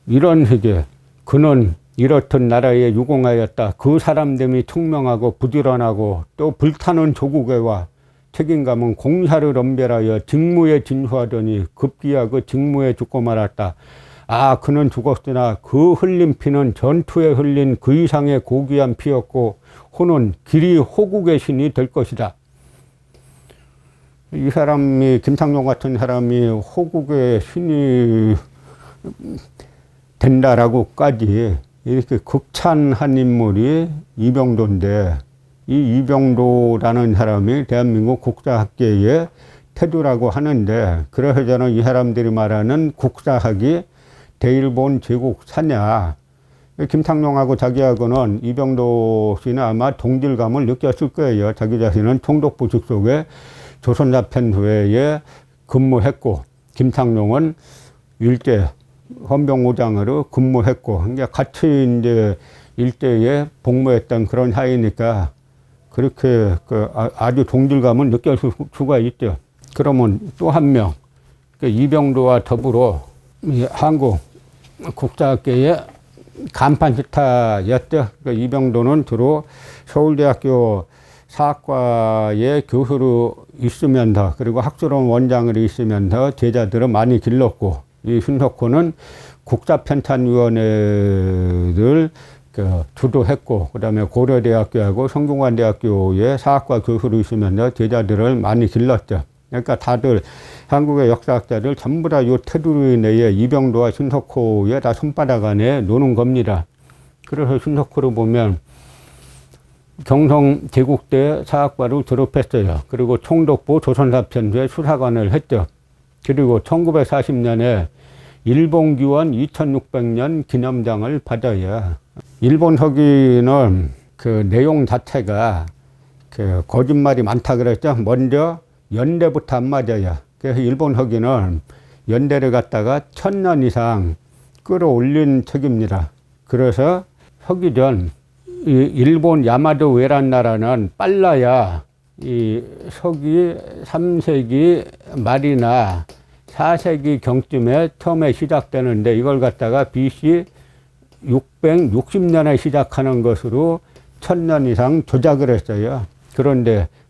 이런 식의 그는 이렇듯 나라에 유공하였다. 그 사람됨이 청명하고 부지런하고 또 불타는 조국애와 책임감은 공사를 엄별하여 직무에 진수하더니 급기야 그 직무에 죽고 말았다. 아, 그는 죽었으나 그 흘린 피는 전투에 흘린 그 이상의 고귀한 피였고 호는 길이 호국의 신이 될 것이다. 이 사람이, 김창룡 같은 사람이 호국의 신이 된다라고까지 이렇게 극찬한 인물이 이병도인데, 이 이병도라는 사람이 대한민국 국사학계의 태두라고 하는데, 그래서 저는 이 사람들이 말하는 국사학이 대일본 제국 사냐. 김창룡하고 자기하고는 이병도 씨는 아마 동질감을 느꼈을 거예요. 자기 자신은 총독부식 속에 조선사편부에 근무했고, 김창룡은 일제 헌병오장으로 근무했고, 그러니까 같이 이제 일제에 복무했던 그런 사이니까 그렇게 아주 동질감을 느꼈을 수가 있죠. 그러면 또 한 명, 이병도와 더불어 한국 국사학계의 간판 스타였죠. 이병도는 주로 서울대학교 사학과의 교수로 있으면서, 그리고 학술원 원장으로 있으면서 제자들을 많이 길렀고, 이 신석호는 국사편찬위원회를 주도했고, 그 다음에 고려대학교하고 성균관대학교의 사학과 교수로 있으면서 제자들을 많이 길렀죠. 그러니까 다들 한국의 역사학자들 전부 다 이 테두리 내에 이병도와 신석호에 다 손바닥 안에 노는 겁니다. 그래서 신석호를 보면 경성 제국대 사학과를 졸업했어요. 그리고 총독부 조선사편부의 수사관을 했죠. 그리고 1940년에 일본기원 2600년 기념장을 받아야, 일본 서기는 그 내용 자체가 그 거짓말이 많다 그랬죠. 먼저 연대부터 안 맞아요. 그래서 일본 서기는 연대를 갖다가 1000년 이상 끌어올린 책입니다. 그래서 서기전 이 일본 야마도 외란 나라는 빨라야 이 서기 3세기 말이나 4세기 경쯤에 처음에 시작되는데, 이걸 갖다가 BC 660년에 시작하는 것으로 1000년 이상 조작을 했어요.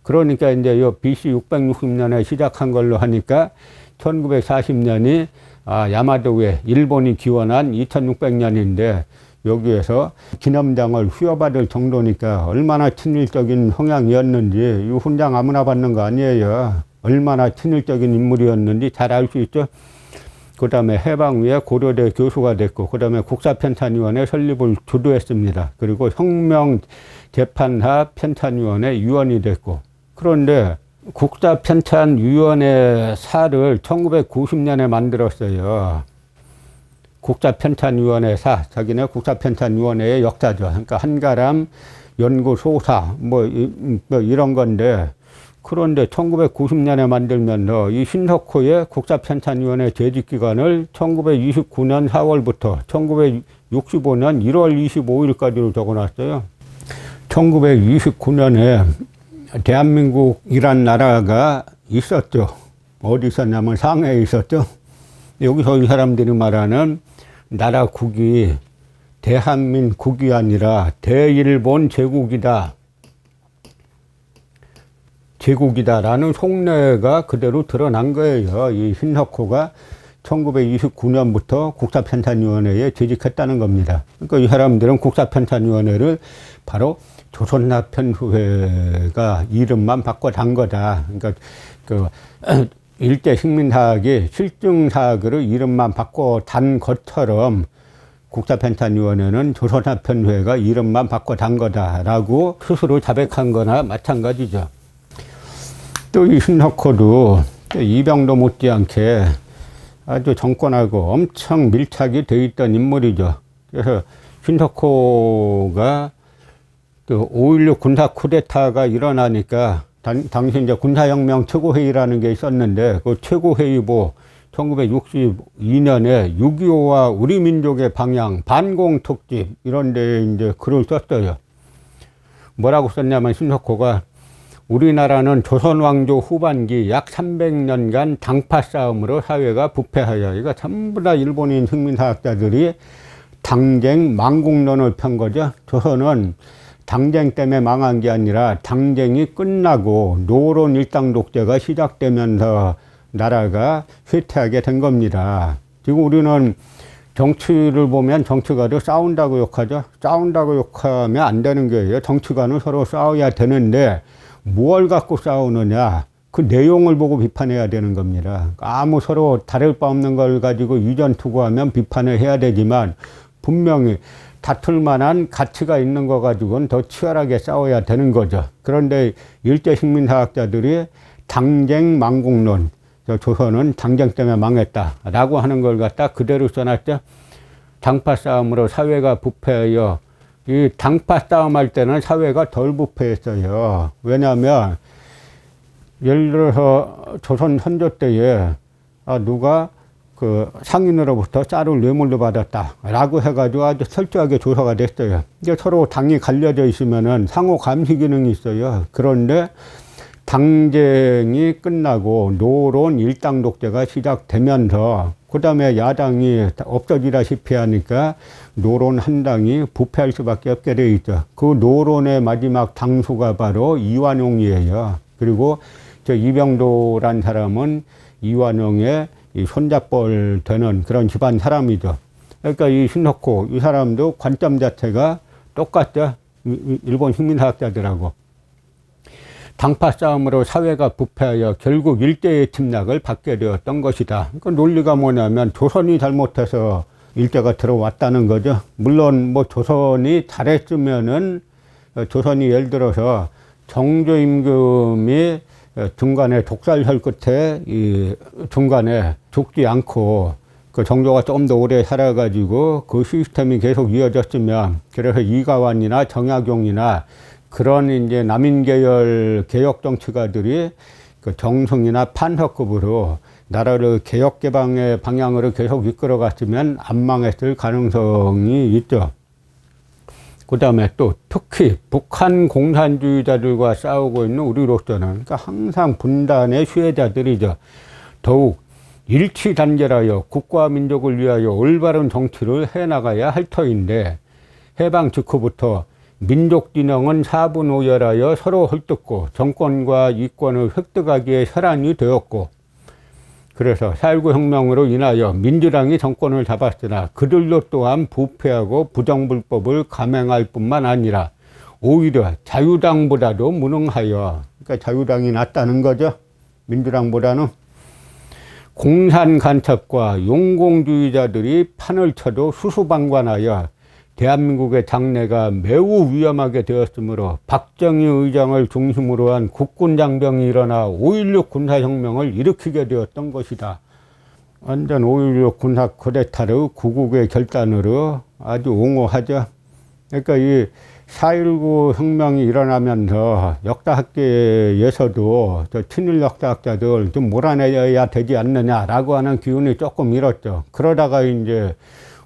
그러니까 이제 요 BC 660년에 시작한 걸로 하니까 1940년이 야마도에 일본이 기원한 2600년인데, 여기에서 기념장을 수여받을 정도니까 얼마나 친일적인 성향이었는지 이 훈장 아무나 받는 거 아니에요. 얼마나 친일적인 인물이었는지 잘 알 수 있죠. 그 다음에 해방 후에 고려대 교수가 됐고, 그 다음에 국사편찬위원회 설립을 주도했습니다. 그리고 혁명재판사 편찬위원회 위원이 됐고, 그런데 국사편찬위원회 사를 1990년에 만들었어요. 국사편찬위원회 사, 자기네 국사편찬위원회의 역사죠. 그러니까 한가람 연구소사 뭐 이런 건데, 그런데 1990년에 만들면서 이 신석호의 국사편찬위원회 재직기간을 1929년 4월부터 1965년 1월 25일까지로 적어놨어요. 1929년에 대한민국이란 나라가 있었죠. 어디 있었냐면 상해에 있었죠. 여기서 이 사람들이 말하는 나라국이 대한민국이 아니라 대일본 제국이다. 제국이다라는 속내가 그대로 드러난 거예요. 이 신석호가 1929년부터 국사편찬위원회에 재직했다는 겁니다. 그러니까 이 사람들은 국사편찬위원회를 바로 조선사편부회가 이름만 바꿔 단 거다. 그러니까 일제 식민사학이 실증사학으로 이름만 바꿔 단 것처럼 국사편찬위원회는 조선사편부회가 이름만 바꿔 단 거다라고 스스로 자백한 거나 마찬가지죠. 또 이 신석호도 이병도 못지않게 아주 정권하고 엄청 밀착이 돼 있던 인물이죠. 그래서 신석호가 5.16 군사 쿠데타가 일어나니까 당시 이제 군사혁명 최고회의라는 게 있었는데, 그 최고회의보 1962년에 6.25와 우리 민족의 방향 반공특집 이런 데 이제 글을 썼어요. 뭐라고 썼냐면 신석호가 우리나라는 조선왕조 후반기 약 300년간 당파 싸움으로 사회가 부패하여, 이거 전부 다 일본인 식민사학자들이 당쟁 망국론을 편 거죠. 조선은 당쟁 때문에 망한 게 아니라 당쟁이 끝나고 노론 일당 독재가 시작되면서 나라가 쇠퇴하게 된 겁니다. 지금 우리는 정치를 보면 정치가도 싸운다고 욕하죠. 싸운다고 욕하면 안 되는 거예요. 정치가는 서로 싸워야 되는데 뭘 갖고 싸우느냐, 그 내용을 보고 비판해야 되는 겁니다. 아무 서로 다를 바 없는 걸 가지고 유전투구하면 비판을 해야 되지만, 분명히 다툴 만한 가치가 있는 거 가지고는 더 치열하게 싸워야 되는 거죠. 그런데 일제 식민사학자들이 당쟁 망국론, 저 조선은 당쟁 때문에 망했다라고 하는 걸 갖다 그대로 써놨죠. 당파 싸움으로 사회가 부패하여, 이 당파 싸움할 때는 사회가 덜 부패했어요. 왜냐하면 예를 들어서 조선 선조 때에 누가 그 상인으로부터 쌀을 뇌물로 받았다라고 해가지고 아주 철저하게 조사가 됐어요. 이게 서로 당이 갈려져 있으면은 상호 감시 기능이 있어요. 그런데 당쟁이 끝나고 노론 일당 독재가 시작되면서 그 다음에 야당이 없어지다시피 하니까 노론 한 당이 부패할 수밖에 없게 되어 있죠. 그 노론의 마지막 당수가 바로 이완용이에요. 그리고 저 이병도란 사람은 이완용의 이 손잡벌 되는 그런 집안 사람이죠. 그러니까 이 신석호 이 사람도 관점 자체가 똑같죠. 일본 식민사학자들하고. 당파 싸움으로 사회가 부패하여 결국 일제의 침략을 받게 되었던 것이다. 그 논리가 뭐냐면 조선이 잘못해서 일제가 들어왔다는 거죠. 물론 뭐 조선이 잘했으면은, 조선이 예를 들어서 정조임금이 중간에 독살할 끝에 이 중간에 죽지 않고 그 정조가 좀 더 오래 살아가지고 그 시스템이 계속 이어졌으면, 그래서 이가완이나 정약용이나 그런 이제 남인계열 개혁 정치가들이 그 정승이나 판서급으로 나라를 개혁 개방의 방향으로 계속 이끌어 갔으면 안 망했을 가능성이 있죠. 그 다음에 또 특히 북한 공산주의자들과 싸우고 있는 우리로서는, 그러니까 항상 분단의 수혜자들이죠. 더욱 일치단결하여 국가와 민족을 위하여 올바른 정치를 해나가야 할 터인데, 해방 직후부터 민족진영은 사분오열하여 서로 헐뜯고 정권과 이권을 획득하기에 혈안이 되었고, 그래서 4.19 혁명으로 인하여 민주당이 정권을 잡았으나 그들도 또한 부패하고 부정불법을 감행할 뿐만 아니라 오히려 자유당보다도 무능하여, 그러니까 자유당이 낫다는 거죠. 민주당보다는. 공산 간첩과 용공주의자들이 판을 쳐도 수수방관하여 대한민국의 장래가 매우 위험하게 되었으므로 박정희 의장을 중심으로 한 국군장병이 일어나 5.16 군사혁명을 일으키게 되었던 것이다. 완전 5.16 군사 쿠데타를 구국의 결단으로 아주 옹호하죠. 그러니까 이 4.19 혁명이 일어나면서 역사학계에서도 저 친일 역사학자들 좀 몰아내야 되지 않느냐라고 하는 기운이 조금 일었죠. 그러다가 이제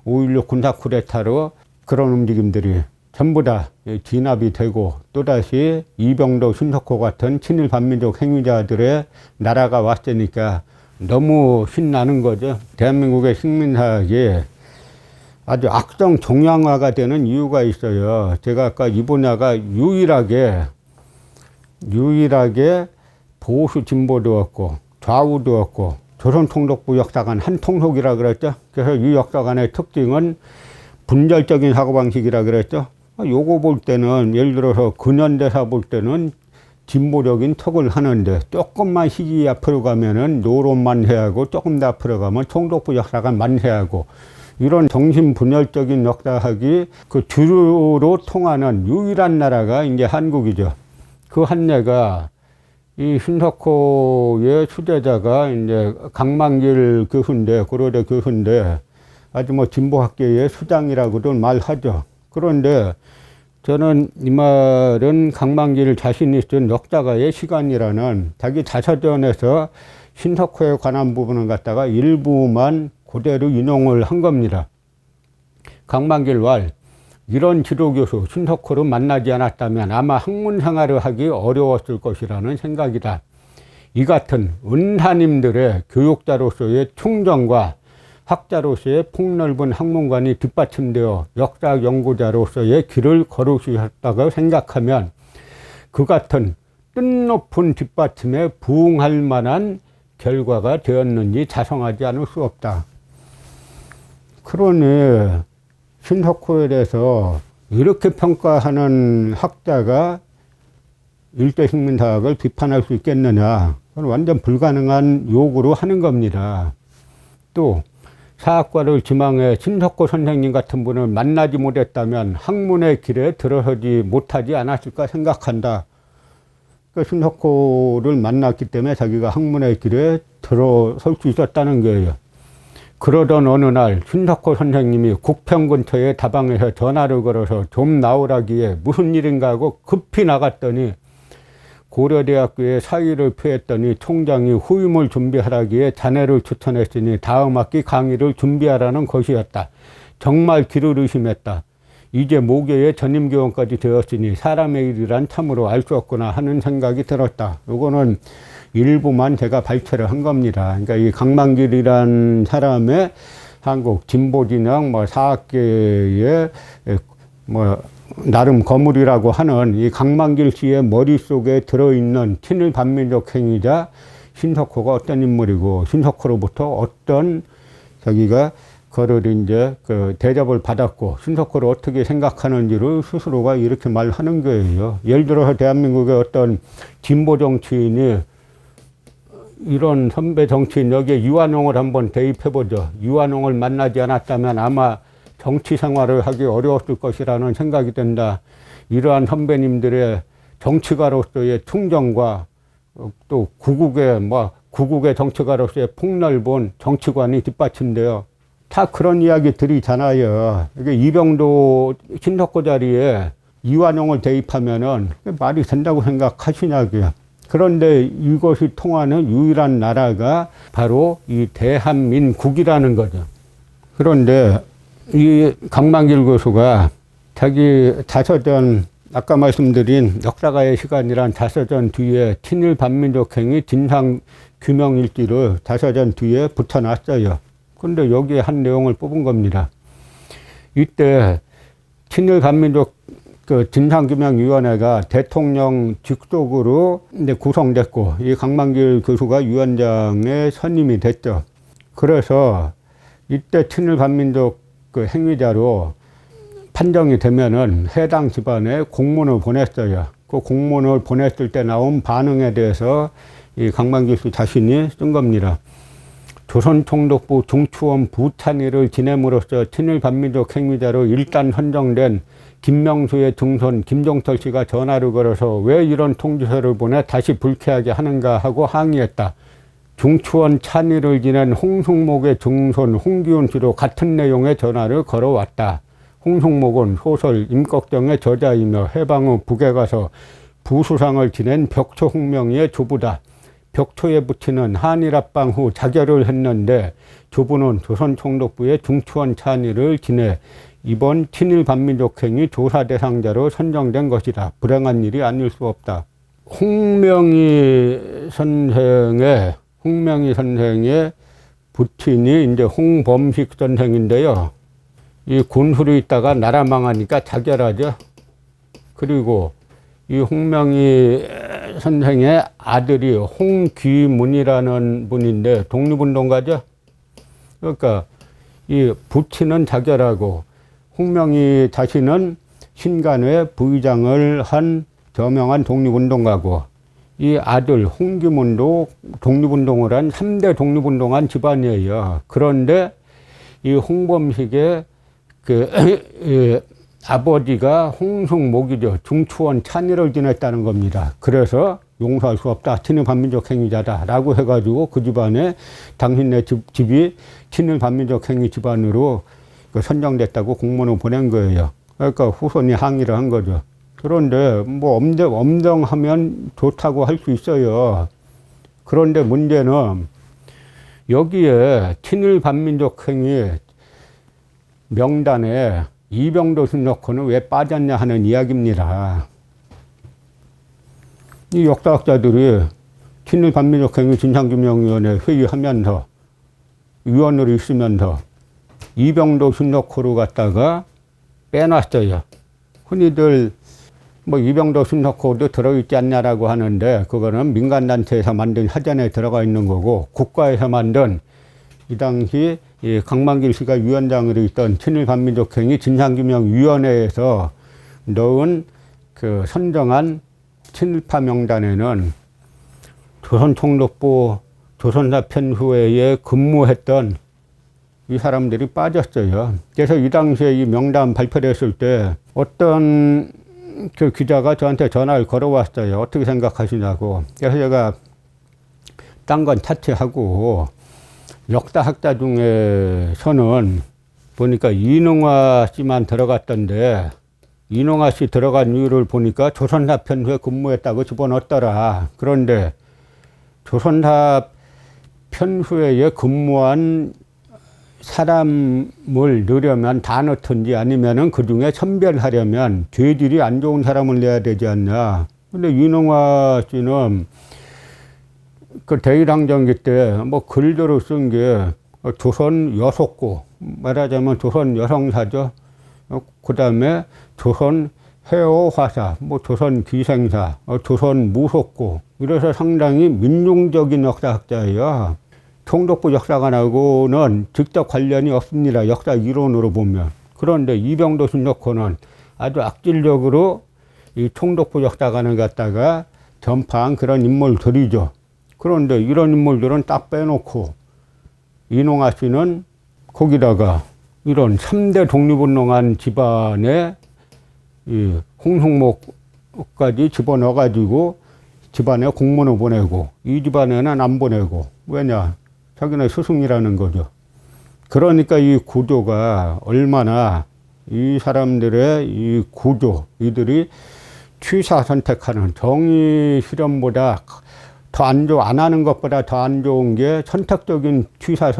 5.16 군사 쿠데타로 그런 움직임들이 전부 다 진압이 되고, 또다시 이병도, 신석호 같은 친일 반민족 행위자들의 나라가 왔으니까 너무 신나는 거죠. 대한민국의 식민사학이 아주 악성 종양화가 되는 이유가 있어요. 제가 아까 이 분야가 유일하게 보수 진보도 없고 좌우도 없고 조선통독부 역사관 한 통속이라 그랬죠. 그래서 이 역사관의 특징은 분절적인 사고방식이라 그랬죠. 요거 볼 때는, 예를 들어서 근현대사 볼 때는 진보적인 척을 하는데, 조금만 시기 앞으로 가면은 노론만 해야 하고, 조금 더 앞으로 가면 총독부 역사관만 해야 하고, 이런 정신분열적인 역사학이 그 주로 통하는 유일한 나라가 이제 한국이죠. 그 한례가 이 신석호의 수제자가 이제 강만길 교수인데, 고려대 교수인데, 아주 뭐 진보학계의 수장이라고도 말하죠. 그런데 저는 이 말은 강만길 자신이 쓴 역사가의 시간이라는 자기 자서전에서 신석호에 관한 부분을 갖다가 일부만 그대로 인용을 한 겁니다. 강만길 왈, 이런 지도교수 신석호를 만나지 않았다면 아마 학문 생활을 하기 어려웠을 것이라는 생각이다. 이 같은 은사님들의 교육자로서의 충정과 학자로서의 폭넓은 학문관이 뒷받침되어 역사학 연구자로서의 길을 걸으셨다고 생각하면 그 같은 뜻높은 뒷받침에 부응할 만한 결과가 되었는지 자성하지 않을 수 없다. 그러니 신석호에 대해서 이렇게 평가하는 학자가 일제식민사학을 비판할 수 있겠느냐. 그건 완전 불가능한 요구로 하는 겁니다. 또 사학과를 지망해 신석호 선생님 같은 분을 만나지 못했다면 학문의 길에 들어서지 못하지 않았을까 생각한다. 그러니까 신석호를 만났기 때문에 자기가 학문의 길에 들어설 수 있었다는 거예요. 그러던 어느 날 신석호 선생님이 국평 근처에 다방에서 전화를 걸어서 좀 나오라기에 무슨 일인가 하고 급히 나갔더니 고려대학교에 사의를 표했더니 총장이 후임을 준비하라기에 자네를 추천했으니 다음 학기 강의를 준비하라는 것이었다. 정말 길을 의심했다. 이제 모교에 전임교원까지 되었으니 사람의 일이란 참으로 알 수 없구나 하는 생각이 들었다. 요거는 일부만 제가 발표를 한 겁니다. 그러니까 이 강만길이란 사람의 한국 진보진영 사학계의 나름 거물이라고 하는 이 강만길 씨의 머릿속에 들어있는 친일 반민족 행위자 신석호가 어떤 인물이고, 신석호로부터 어떤 자기가 그를 이제 대접을 받았고, 신석호를 어떻게 생각하는지를 스스로가 이렇게 말하는 거예요. 예를 들어서 대한민국의 어떤 진보 정치인이 이런 선배 정치인, 여기에 유한홍을 한번 대입해보죠. 유한홍을 만나지 않았다면 아마 정치 생활을 하기 어려웠을 것이라는 생각이 든다. 이러한 선배님들의 정치가로서의 충정과 또 구국의 정치가로서의 폭넓은 정치관이 뒷받침돼요. 다 그런 이야기들이잖아요. 이병도 신석호 자리에 이완용을 대입하면은 말이 된다고 생각하시냐고요. 그런데 이것이 통하는 유일한 나라가 바로 이 대한민국이라는 거죠. 그런데 이 강만길 교수가 자기 자서전, 아까 말씀드린 역사가의 시간이란 자서전 뒤에 친일 반민족 행위 진상 규명 일지를 자서전 뒤에 붙여놨어요. 근데 여기에 한 내용을 뽑은 겁니다. 이때 친일 반민족 진상규명위원회가 대통령 직속으로 이제 구성됐고, 이 강만길 교수가 위원장에 선임이 됐죠. 그래서 이때 친일 반민족 행위자로 판정이 되면은 해당 집안에 공문을 보냈어요. 그 공문을 보냈을 때 나온 반응에 대해서 이 강만길 씨 자신이 쓴 겁니다. 조선총독부 중추원 부찬위를 지냄으로써 친일 반민족 행위자로 일단 선정된 김명수의 증손 김종철 씨가 전화를 걸어서 왜 이런 통지서를 보내 다시 불쾌하게 하는가 하고 항의했다. 중추원 찬위를 지낸 홍승목의 증손 홍기훈 씨도 같은 내용의 전화를 걸어왔다. 홍승목은 소설 임꺽정의 저자이며 해방 후 북에 가서 부수상을 지낸 벽초 홍명희의 조부다. 벽초에 붙이는 한일합방 후 자결을 했는데 조부는 조선총독부의 중추원 찬위를 지내 이번 친일 반민족 행위 조사 대상자로 선정된 것이다. 불행한 일이 아닐 수 없다. 홍명희 선생의 부친이 이제 홍범식 선생인데요. 이 군수로 있다가 나라 망하니까 자결하죠. 그리고 이 홍명희 선생의 아들이 홍귀문이라는 분인데 독립운동가죠. 그러니까 이 부친은 자결하고 홍명희 자신은 신간회 부의장을 한 저명한 독립운동가고, 이 아들 홍귀문도 독립운동을 한 3대 독립운동한 집안이에요. 그런데 이 홍범식의 아버지가 홍승목이죠. 중추원 찬위를 지냈다는 겁니다. 그래서 용서할 수 없다. 친일 반민족 행위자다. 라고 해가지고 그 집안에 당신네 집이 친일 반민족 행위 집안으로 선정됐다고 공문을 보낸 거예요. 그러니까 후손이 항의를 한 거죠. 그런데 엄정하면 좋다고 할 수 있어요. 그런데 문제는 여기에 친일 반민족 행위 명단에 이병도 신석호는 왜 빠졌냐 하는 이야기입니다. 이 역사학자들이 친일 반민족 행위 진상규명위원회 회의하면서 위원으로 있으면서 이병도 신석호를 갖다가 빼놨어요. 흔히들 이병도 신석호도 들어있지 않냐라고 하는데, 그거는 민간단체에서 만든 사전에 들어가 있는 거고, 국가에서 만든 이 당시 이 강만길 씨가 위원장으로 있던 친일 반민족 행위 진상규명위원회에서 넣은 선정한 친일파 명단에는 조선총독부 조선사편후회에 근무했던 이 사람들이 빠졌어요. 그래서 이 당시에 이 명단 발표됐을 때 어떤 기자가 저한테 전화를 걸어왔어요. 어떻게 생각하시냐고. 그래서 제가 딴 건 차치하고 역사학자 중에서는 보니까 이능화 씨만 들어갔던데 이능화 씨 들어간 이유를 보니까 조선사 편수에 근무했다고 집어넣었더라. 그런데 조선사 편수에 근무한 사람을 넣으려면 다 넣든지 아니면은 그 중에 선별하려면 죄질이 안 좋은 사람을 내야 되지 않냐. 근데 이능화 씨는 그 대일항전기 때 뭐 글들을 쓴 게 조선 여속고, 말하자면 조선 여성사죠. 그 다음에 조선 해오화사, 뭐 조선 기생사, 조선 무속고, 이래서 상당히 민중적인 역사학자예요. 총독부 역사관하고는 직접 관련이 없습니다. 역사 이론으로 보면. 그런데 이병도 순덕호는 아주 악질적으로 이 총독부 역사관을 갖다가 전파한 그런 인물들이죠. 그런데 이런 인물들은 딱 빼놓고 이능화 씨는 거기다가 이런 3대 독립운동한 집안에 이 홍성목까지 집어넣어가지고 집안에 공문을 보내고 이 집안에는 안 보내고, 왜냐? 자기네 스승이라는 거죠. 그러니까 이 구조가 얼마나 이 사람들의 이 구조, 이들이 취사 선택하는 정의 실현보다 더 안 하는 것보다 더 안 좋은 게 선택적인 취사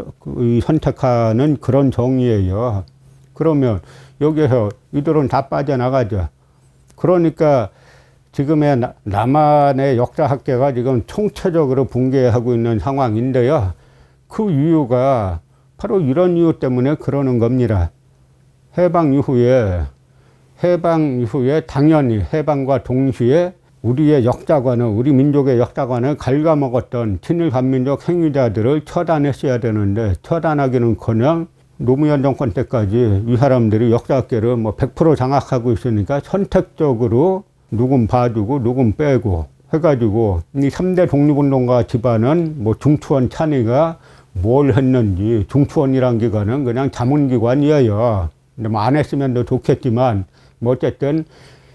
선택하는 그런 정의예요. 그러면 여기서 이들은 다 빠져나가죠. 그러니까 지금의 남한의 역사학계가 지금 총체적으로 붕괴하고 있는 상황인데요. 그 이유가 바로 이런 이유 때문에 그러는 겁니다. 해방 이후에 당연히 해방과 동시에 우리의 역사관을, 우리 민족의 역사관을 갉아먹었던 친일 반민족 행위자들을 처단했어야 되는데, 처단하기는커녕 노무현 정권 때까지 이 사람들이 역사학계를 뭐 100% 장악하고 있으니까 선택적으로 누군 봐주고 누군 빼고 해가지고 이 3대 독립운동가 집안은 뭐 중추원 찬이가 뭘 했는지, 중추원이란 기관은 그냥 자문기관이에요. 근데 뭐 안 했으면 더 좋겠지만 뭐 어쨌든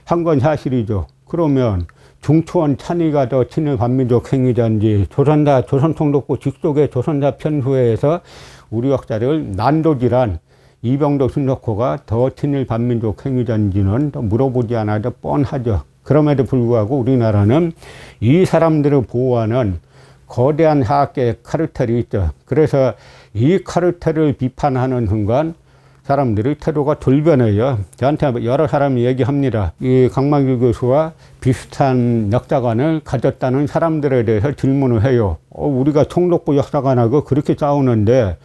한 건 사실이죠. 그러면 중추원 찬이가 더 친일 반민족 행위자인지, 조선총독부 직속의 조선사 편수회에서 우리 역사를 난도질한 이병도 순덕호가 더 친일 반민족 행위자인지는 더 물어보지 않아도 뻔하죠. 그럼에도 불구하고 우리나라는 이 사람들을 보호하는 거대한 하학계의 카르텔이 있죠. 그래서 이 카르텔을 비판하는 순간 사람들의 태도가 돌변해요. 저한테 여러 사람이 얘기합니다. 이 강만규 교수와 비슷한 역사관을 가졌다는 사람들에 대해서 질문을 해요. 우리가 총독부 역사관하고 그렇게 싸우는데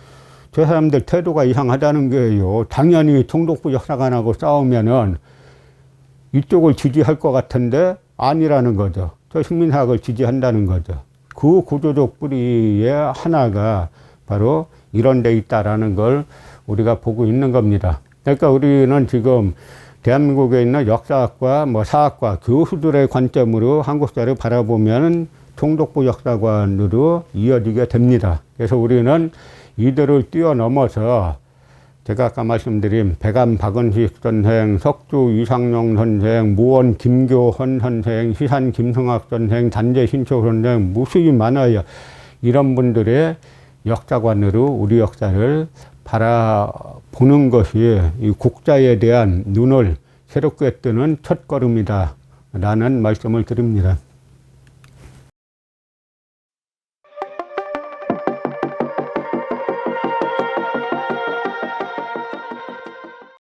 저 사람들 태도가 이상하다는 거예요. 당연히 총독부 역사관하고 싸우면은 이쪽을 지지할 것 같은데 아니라는 거죠. 저 식민사학을 지지한다는 거죠. 그 구조적 뿌리의 하나가 바로 이런 데 있다라는 걸 우리가 보고 있는 겁니다. 그러니까 우리는 지금 대한민국에 있는 역사학과 뭐 사학과 교수들의 관점으로 한국사를 바라보면 총독부 역사관으로 이어지게 됩니다. 그래서 우리는 이들을 뛰어넘어서 제가 아까 말씀드린 백암 박은식 선생, 석주 이상용 선생, 무원 김교헌 선생, 시산 김성학 선생, 단재 신초 선생, 무수히 많아요. 이런 분들의 역사관으로 우리 역사를 바라보는 것이 이 국자에 대한 눈을 새롭게 뜨는 첫걸음이다 라는 말씀을 드립니다.